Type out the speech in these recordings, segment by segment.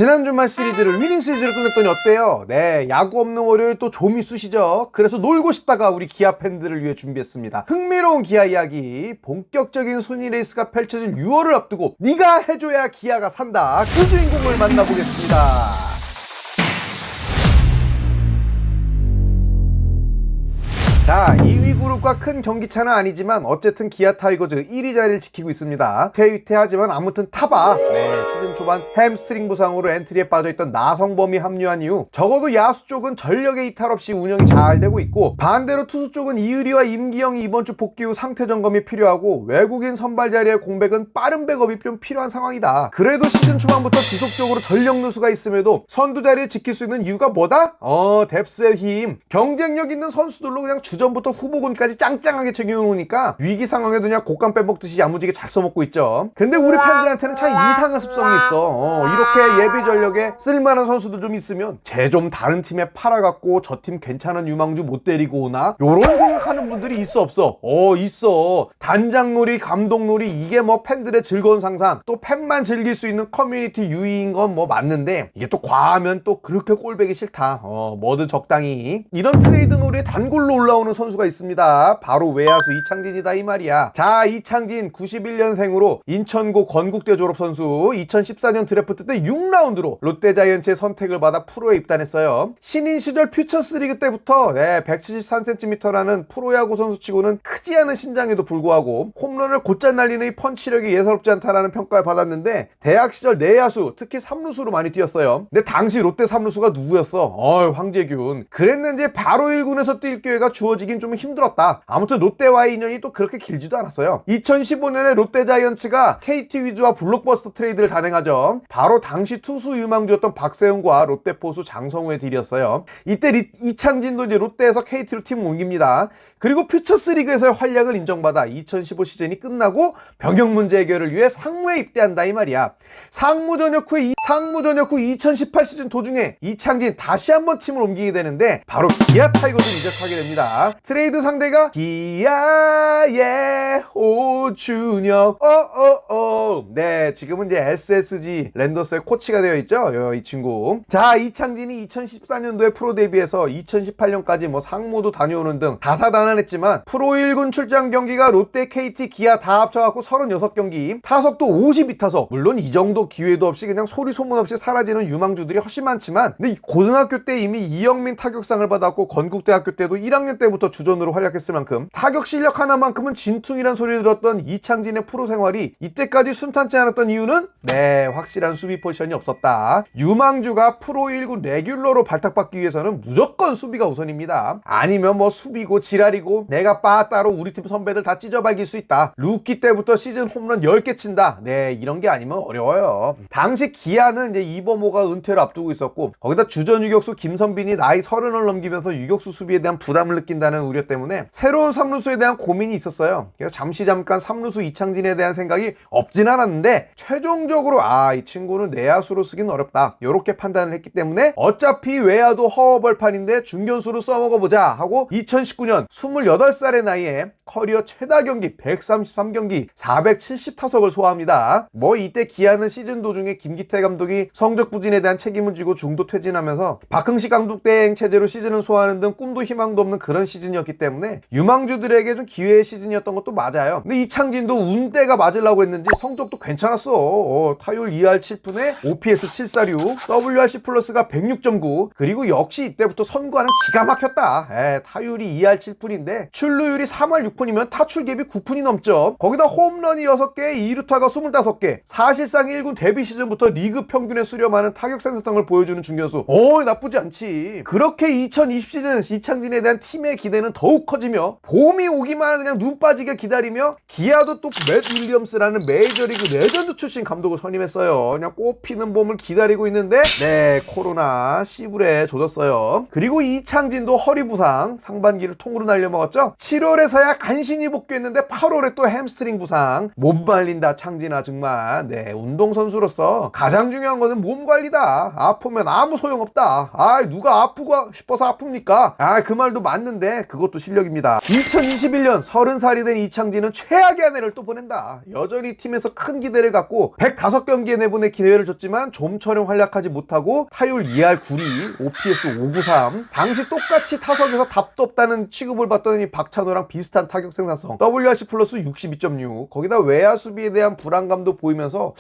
지난 주말 시리즈를 위닝 시리즈로 끝냈더니 어때요? 네, 야구 없는 월요일 또 좀이 쑤시죠? 그래서 놀고 싶다가 우리 기아 팬들을 위해 준비했습니다. 흥미로운 기아 이야기, 본격적인 순위 레이스가 펼쳐진 6월을 앞두고 네가 해줘야 기아가 산다. 그 주인공을 만나보겠습니다. 자, 2위 그룹과 큰 경기차는 아니지만 어쨌든 기아 타이거즈 1위 자리를 지키고 있습니다. 퇴위퇴하지만 아무튼 타봐. 네, 시즌 초반 햄스트링 부상으로 엔트리에 빠져있던 나성범이 합류한 이후 적어도 야수 쪽은 전력의 이탈 없이 운영이 잘 되고 있고, 반대로 투수 쪽은 이의리와 임기영이 이번 주 복귀 후 상태 점검이 필요하고 외국인 선발 자리의 공백은 빠른 백업이 좀 필요한 상황이다. 그래도 시즌 초반부터 지속적으로 전력 누수가 있음에도 선두 자리를 지킬 수 있는 이유가 뭐다? 뎁스의 힘. 경쟁력 있는 선수들로 그냥 주전부터 후보군까지 짱짱하게 챙겨놓으니까 위기 상황에도 그냥 곶감 빼먹듯이 야무지게 잘 써먹고 있죠. 근데 우리 팬들한테는 참 이상한 습성이 있어. 이렇게 예비 전력에 쓸만한 선수들 좀 있으면 쟤 좀 다른 팀에 팔아갖고 저 팀 괜찮은 유망주 못 데리고 오나? 요런 생각하는 분들이 있어 없어? 있어. 단장놀이, 감독놀이, 이게 뭐 팬들의 즐거운 상상, 또 팬만 즐길 수 있는 커뮤니티 유희인 건 뭐 맞는데, 이게 또 과하면 또 그렇게 꼴배기 싫다. 뭐든 적당히. 이런 트레이드 놀이에 단골로 올라오는 선수가 있습니다. 바로 외야수 이창진이다 이 말이야. 자, 이창진 91년생으로 인천고 건국대 졸업 선수, 2014년 드래프트 때 6라운드로 롯데자이언츠의 선택을 받아 프로에 입단했어요. 신인 시절 퓨처스 리그 때부터 173cm라는 프로야구 선수치고는 크지 않은 신장에도 불구하고 홈런을 곧잘 날리는 이 펀치력이 예사롭지 않다라는 평가를 받았는데, 대학 시절 내야수, 특히 3루수로 많이 뛰었어요. 근데 당시 롯데 3루수가 누구였어? 황재균. 그랬는지 바로 1군에서 뛸 기회가 주어지긴 좀 힘들었다. 아무튼 롯데와의 인연이 또 그렇게 길지도 않았어요. 2015년에 롯데자이언츠가 KT 위즈와 블록버스터 트레이드를 단행하죠. 바로 당시 투수 유망주였던 박세웅과 롯데 포수 장성우의 딜이었어요. 이때 이창진도 이제 롯데에서 KT로 팀을 옮깁니다. 그리고 퓨처스 리그에서의 활약을 인정받아 2015 시즌이 끝나고 병역 문제 해결을 위해 상무에 입대한다 이 말이야. 상무 전역 후 2018 시즌 도중에 이창진 다시 한번 팀을 옮기게 되는데, 바로 기아 타이거즈를 이적하게 됩니다. 트레이드 상대가 기아의 오준혁. 네, 지금은 이제 SSG 랜더스의 코치가 되어 있죠, 이 친구. 자, 이창진이 2014년도에 프로 데뷔해서 2018년까지 뭐 상무도 다녀오는 등 다사다난했지만 프로 1군 출장 경기가 롯데, KT, 기아 다 합쳐갖고 36경기, 타석도 52타석. 물론 이 정도 기회도 없이 그냥 소리 소문 없이 사라지는 유망주들이 훨씬 많지만, 근데 고등학교 때 이미 이영민 타격상을 받았고 건국대학교 때도 1학년 때부터 주전으로 활약했을 만큼 타격 실력 하나만큼은 진퉁이란 소리를 들었던 이창진의 프로 생활이 이때까지 순탄치 않았던 이유는 확실한 수비 포지션이 없었다. 유망주가 프로 1군 레귤러로 발탁받기 위해서는 무조건 수비가 우선입니다. 아니면 뭐 수비고 지랄이고 내가 빠따로 우리 팀 선배들 다 찢어발길 수 있다. 루키 때부터 시즌 홈런 10개 친다. 이런 게 아니면 어려워요. 당시 기아는 이제 이범호가 은퇴를 앞두고 있었고, 거기다 주전 유격수 김선빈이 나이 30을 넘기면서 유격수 수비에 대한 부담을 느낀다는 우려 때문에 새로운 3루수에 대한 고민이 있었어요. 그래서 잠깐 3루수 이창진에 대한 생각이 없진 않았는데, 최종적으로 이 친구는 내야수로 쓰긴 어렵다, 이렇게 판단을 했기 때문에 어차피 외야도 허허벌판인데 중견수로 써먹어보자 하고 2019년 28살의 나이에 커리어 최다 경기 133경기 470타석을 소화합니다. 뭐 이때 기아는 시즌 도중에 김기태 감독이 성적 부진에 대한 책임을 지고 중도 퇴진하면서 박흥식 감독 대행 체제로 시즌을 소화하는 등 꿈도 희망도 없는 그런 시즌이었기 때문에 유망주들에게 좀 기회의 시즌이었던 것도 맞아요. 근데 이창진도 운대가 맞으려고 했는지 성적도 괜찮았어. 타율 2할 7푼에 OPS 746, WRC 플러스가 106.9, 그리고 역시 이때부터 선구하는 기가 막혔다. 타율이 2할 7푼인데 출루율이 3할 6푼이면 타출 갭이 9푼이 넘죠. 거기다 홈런이 6개, 2루타가 25개. 사실상 1군 데뷔 시즌부터 리그 평균에 수렴하는 타격 센서성을 보여주는 중견수. 나쁘지 않지. 그렇게 2020 시즌 이창진에 대한 팀의 기대는 더욱 커지며, 봄이 오기만 그냥 눈 빠지게 기다리며 기아도 또 맷 윌리엄스라는 메이저리그 레전드 출신 감독을 선임했어요. 그냥 꽃피는 봄을 기다리고 있는데 코로나 씨불에 조졌어요. 그리고 이창진도 허리 부상, 상반기를 통으로 날려먹었죠. 7월에서야 간신히 복귀했는데 8월에 또 햄스트링 부상. 못 말린다 창진아 정말. 운동선수로서 가장 가장 중요한 거는 몸 관리다. 아프면 아무 소용없다. 누가 아프고 싶어서 아픕니까? 그 말도 맞는데 그것도 실력입니다. 2021년 30살이 된 이창진은 최악의 한 해를 또 보낸다. 여전히 팀에서 큰 기대를 갖고 105경기에 내보낼 기회를 줬지만 좀처럼 활약하지 못하고 타율 2할 9리, OPS 593. 당시 똑같이 타석에서 답도 없다는 취급을 받더니 박찬호랑 비슷한 타격 생산성, WRC 플러스 62.6. 거기다 외야 수비에 대한 불안감도 보이면서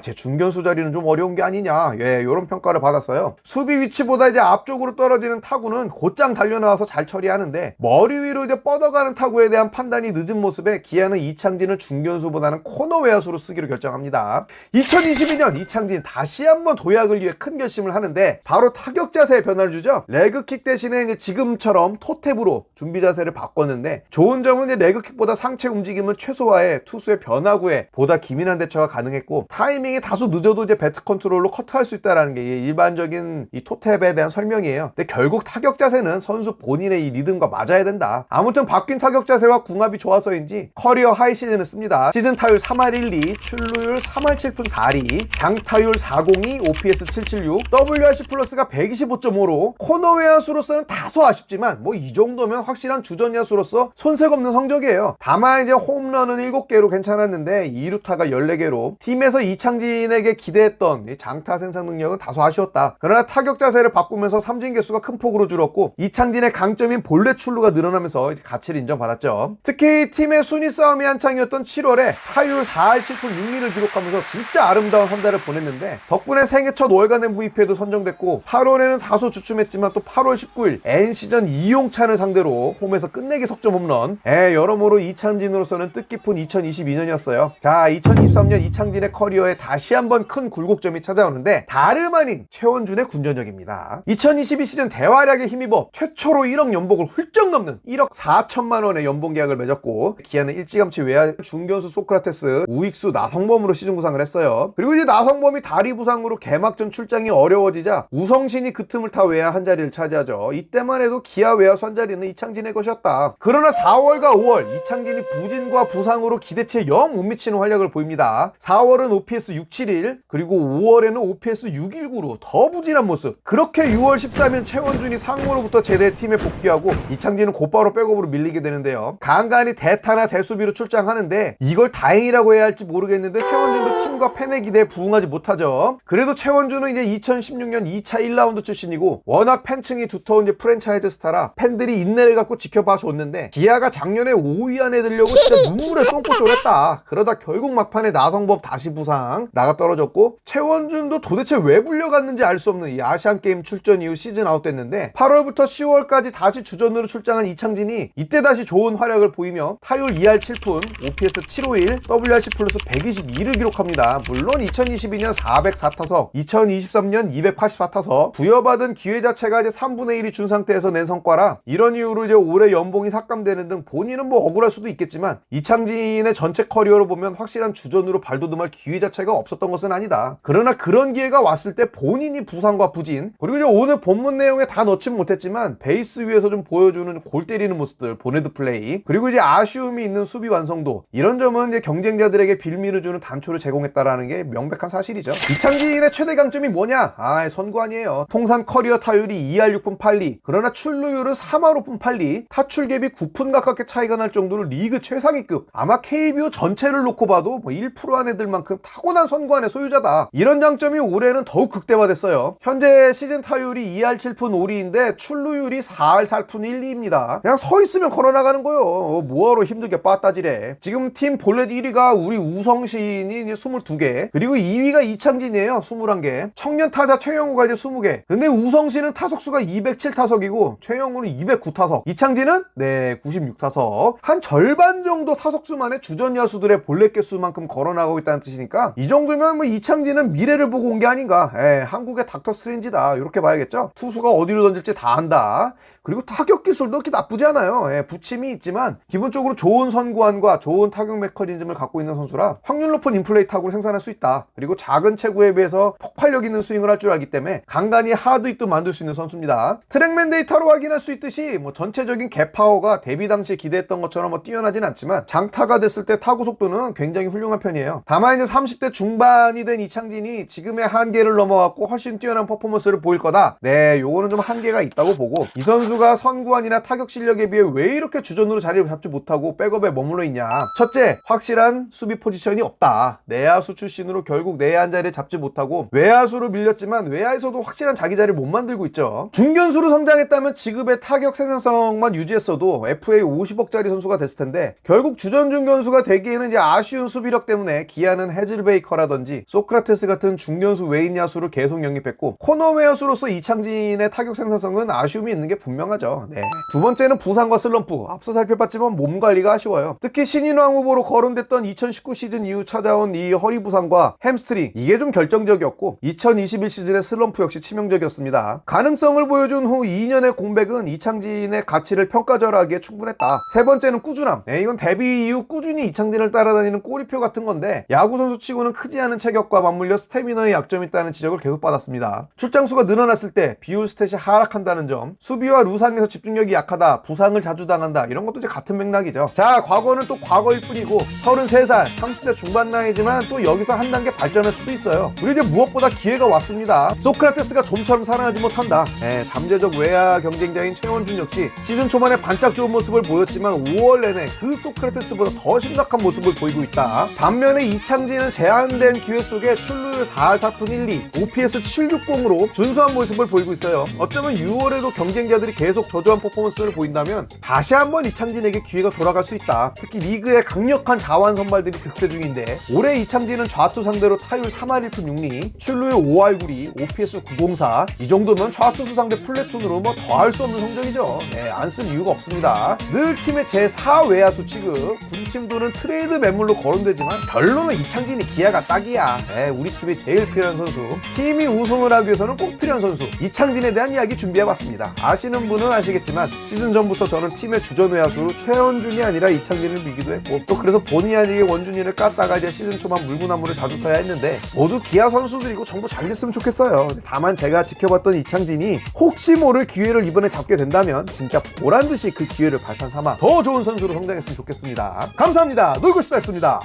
제 중견수 자리는 좀 어려운 게 아니냐, 이런 평가를 받았어요. 수비 위치보다 이제 앞쪽으로 떨어지는 타구는 곧장 달려나와서 잘 처리하는데 머리 위로 이제 뻗어가는 타구에 대한 판단이 늦은 모습에 기아는 이창진을 중견수보다는 코너 외야수로 쓰기로 결정합니다. 2022년 이창진 다시 한번 도약을 위해 큰 결심을 하는데 바로 타격 자세에 변화를 주죠. 레그킥 대신에 이제 지금처럼 토탭으로 준비 자세를 바꿨는데 좋은 점은 이제 레그킥보다 상체 움직임을 최소화해 투수의 변화구에 보다 기민한 대처가 가능했고, 타이밍이 다소 늦어도 이제 배트 컨트롤로 커트할 수 있다는 게 일반적인 이 토탭에 대한 설명이에요. 근데 결국 타격 자세는 선수 본인의 이 리듬과 맞아야 된다. 아무튼 바뀐 타격 자세와 궁합이 좋아서인지 커리어 하이 시즌을 씁니다. 시즌 타율 3할 1리, 출루율 3할 7푼 4리, 장타율 402, OPS 776, WRC 플러스가 125.5로 코너 외야수로서는 다소 아쉽지만 뭐 이 정도면 확실한 주전 야수로서 손색 없는 성적이에요. 다만 이제 홈런은 7개로 괜찮았는데 2루타가 14개로 팀에서 이창진에게 기대했던 이 장타 생산 능력은 다소 아쉬웠다. 그러나 타격 자세를 바꾸면서 삼진 개수가 큰 폭으로 줄었고 이창진의 강점인 볼넷 출루가 늘어나면서 가치를 인정받았죠. 특히 팀의 순위 싸움이 한창이었던 7월에 타율 4할 7푼 6리를 기록하면서 진짜 아름다운 한 달을 보냈는데 덕분에 생애 첫 월간 MVP에도 선정됐고 8월에는 다소 주춤했지만 또 8월 19일 N시전 이용찬을 상대로 홈에서 끝내기 석점 홈런. 여러모로 이창진으로서는 뜻깊은 2022년이었어요. 자, 2023년 이창진의 커리어에 다시 한번 큰 굴곡점이 찾아오는데 다름 아닌 최원준의 군전력입니다. 2022 시즌 대활약에 힘입어 최초로 1억 연봉을 훌쩍 넘는 1억 4천만 원의 연봉 계약을 맺었고 기아는 일찌감치 외야 중견수 소크라테스, 우익수 나성범으로 시즌 구상을 했어요. 그리고 이제 나성범이 다리 부상으로 개막전 출장이 어려워지자 우성신이 그 틈을 타 외야 한 자리를 차지하죠. 이때만 해도 기아 외야수 한 자리는 이창진의 것이었다. 그러나 4월과 5월 이창진이 부진과 부상으로 기대치에 영 못 미치는 활약을 보입니다. 4월은 OPS 671, 그리고 5월에는 OPS 619로 더 부진한 모습. 그렇게 6월 13일 최원준이 상무로부터 제대 팀에 복귀하고 이창진은 곧바로 백업으로 밀리게 되는데요. 간간히 대타나 대수비로 출장하는데 이걸 다행이라고 해야 할지 모르겠는데 최원준도 팀과 팬의 기대에 부응하지 못하죠. 그래도 최원준은 이제 2016년 2차 1라운드 출신이고 워낙 팬층이 두터운 이제 프랜차이즈 스타라 팬들이 인내를 갖고 지켜봐 줬는데 기아가 작년에 5위 안에 들려고 진짜 눈물에 똥꼬쇼했다. 그러다 결국 막판에 나성범 다시 부상 나가 떨어졌고 최원준도 도대체 왜 불려갔는지 알 수 없는 이 아시안게임 출전 이후 시즌 아웃됐는데 8월부터 10월까지 다시 주전으로 출장한 이창진이 이때 다시 좋은 활약을 보이며 타율 2할 7푼, OPS 751, WRC 플러스 122를 기록합니다. 물론 2022년 404타석, 2023년 284타석, 부여받은 기회 자체가 이제 3분의 1이 준 상태에서 낸 성과라 이런 이유로 이제 올해 연봉이 삭감되는 등 본인은 뭐 억울할 수도 있겠지만 이창진의 전체 커리어로 보면 확실한 주전으로 발돋움할 기회 자체가 없었던 것은 아니다. 그러나 그런 기회가 왔을 때 본인이 부상과 부진, 그리고 이제 오늘 본문 내용에 다 넣진 못했지만 베이스 위에서 좀 보여주는 골 때리는 모습들, 보네드 플레이, 그리고 이제 아쉬움이 있는 수비 완성도, 이런 점은 이제 경쟁자들에게 빌미를 주는 단초를 제공했다라는 게 명백한 사실이죠. 이창진의 최대 강점이 뭐냐? 선구 아니에요. 통산 커리어 타율이 2할 6푼 8리, 그러나 출루율은 3할 5푼 8리, 타출 갭이 9푼 가깝게 차이가 날 정도로 리그 최상위급, 아마 KBO 전체를 놓고 봐도 뭐 1% 안에들만큼 타고난 선구안의 소유자다. 이런 장점이 올해는 더욱 극대화됐어요. 현재 시즌 타율이 2할 7푼 5리인데 출루율이 4할 4푼 1리입니다. 그냥 서 있으면 걸어나가는 거요. 뭐하러 힘들게 빠따지래. 지금 팀 볼넷 1위가 우리 우성신이 22개, 그리고 2위가 이창진이에요. 21개. 청년 타자 최영우가 이제 20개. 근데 우성신은 타석수가 207타석이고 최영우는 209타석, 이창진은 96타석. 한 절반 정도 타석수만의 주전 야수들의 볼넷 개수만큼 걸어나가고 있다는 뜻이니까 이 정도면 뭐 이창진은 미래를 보고 온 게 아닌가. 한국의 닥터 스트레인지다, 이렇게 봐야겠죠. 투수가 어디로 던질지 다 안다. 그리고 타격 기술도 그렇게 나쁘지 않아요. 부침이 있지만 기본적으로 좋은 선구안과 좋은 타격 메커니즘을 갖고 있는 선수라 확률 높은 인플레이 타구를 생산할 수 있다. 그리고 작은 체구에 비해서 폭발력 있는 스윙을 할 줄 알기 때문에 간간히 하드hit도 만들 수 있는 선수입니다. 트랙맨 데이터로 확인할 수 있듯이 뭐 전체적인 갭 파워가 데뷔 당시에 기대했던 것처럼 뭐 뛰어나진 않지만 장타가 됐을 때 타구 속도는 굉장히 훌륭한 편이에요. 다만 이제 30대 중반이 된 이창 이창진이 지금의 한계를 넘어갔고 훨씬 뛰어난 퍼포먼스를 보일 거다. 네, 요거는 좀 한계가 있다고 보고, 이 선수가 선구안이나 타격 실력에 비해 왜 이렇게 주전으로 자리를 잡지 못하고 백업에 머물러 있냐. 첫째, 확실한 수비 포지션이 없다. 내야수 출신으로 결국 내야 한 자리를 잡지 못하고 외야수로 밀렸지만 외야에서도 확실한 자기 자리를 못 만들고 있죠. 중견수로 성장했다면 지급의 타격 생산성만 유지했어도 FA 50억짜리 선수가 됐을 텐데, 결국 주전 중견수가 되기에는 이제 아쉬운 수비력 때문에 기아는 헤즐베이커라든지 소크라테스 같은 중견수 외인 야수를 계속 영입했고, 코너 외야수로서 이창진의 타격 생산성은 아쉬움이 있는 게 분명하죠. 네. 두 번째는 부상과 슬럼프. 앞서 살펴봤지만 몸 관리가 아쉬워요. 특히 신인왕 후보로 거론됐던 2019 시즌 이후 찾아온 이 허리 부상과 햄스트링, 이게 좀 결정적이었고 2021 시즌의 슬럼프 역시 치명적이었습니다. 가능성을 보여준 후 2년의 공백은 이창진의 가치를 평가절하기에 충분했다. 세 번째는 꾸준함. 네, 이건 데뷔 이후 꾸준히 이창진을 따라다니는 꼬리표 같은 건데, 야구 선수 치고는 크지 않은 체격과 맞물려 스태미너의 약점이 있다는 지적을 계속 받았습니다. 출장수가 늘어났을 때 비율 스탯이 하락한다는 점, 수비와 루상에서 집중력이 약하다, 부상을 자주 당한다, 이런 것도 이제 같은 맥락이죠. 자, 과거는 또 과거일 뿐이고 33살, 30대 중반 나이지만 또 여기서 한 단계 발전할 수도 있어요. 그리고 이제 무엇보다 기회가 왔습니다. 소크라테스가 좀처럼 살아나지 못한다. 잠재적 외야 경쟁자인 최원준 역시 시즌 초반에 반짝 좋은 모습을 보였지만 5월 내내 그 소크라테스보다 더 심각한 모습을 보이고 있다. 반면에 이창진은 제한된 기회 속에 출루율 4.4푼 1리, OPS 760으로 준수한 모습을 보이고 있어요. 어쩌면 6월에도 경쟁자들이 계속 저조한 퍼포먼스를 보인다면 다시 한번 이창진에게 기회가 돌아갈 수 있다. 특히 리그의 강력한 자완 선발들이 득세 중인데, 올해 이창진은 좌투 상대로 타율 3할 1푼 6리, 출루율 5할 9리, OPS 904, 이 정도면 좌투수 상대 플래툰으로 뭐 더할 수 없는 성적이죠. 네, 안 쓸 이유가 없습니다. 늘 팀의 제4 외야수 취급, 군팀도는 트레이드 매물로 거론되지만 결론은 이창진이 기아가 딱이야. 네, 우리 팀에 제일 필요한 선수, 팀이 우승을 하기 위해서는 꼭 필요한 선수, 이창진에 대한 이야기 준비해봤습니다. 아시는 분은 아시겠지만 시즌 전부터 저는 팀의 주전 외야수 최원준이 아니라 이창진을 밀기도 했고, 또 그래서 본의 아니게 원준이를 깠다가 이제 시즌 초반 물구나무를 자주 서야 했는데, 모두 기아 선수들이고 정도 잘 됐으면 좋겠어요. 다만 제가 지켜봤던 이창진이 혹시 모를 기회를 이번에 잡게 된다면 진짜 보란듯이 그 기회를 발판 삼아 더 좋은 선수로 성장했으면 좋겠습니다. 감사합니다. 놀고 싶다 했습니다.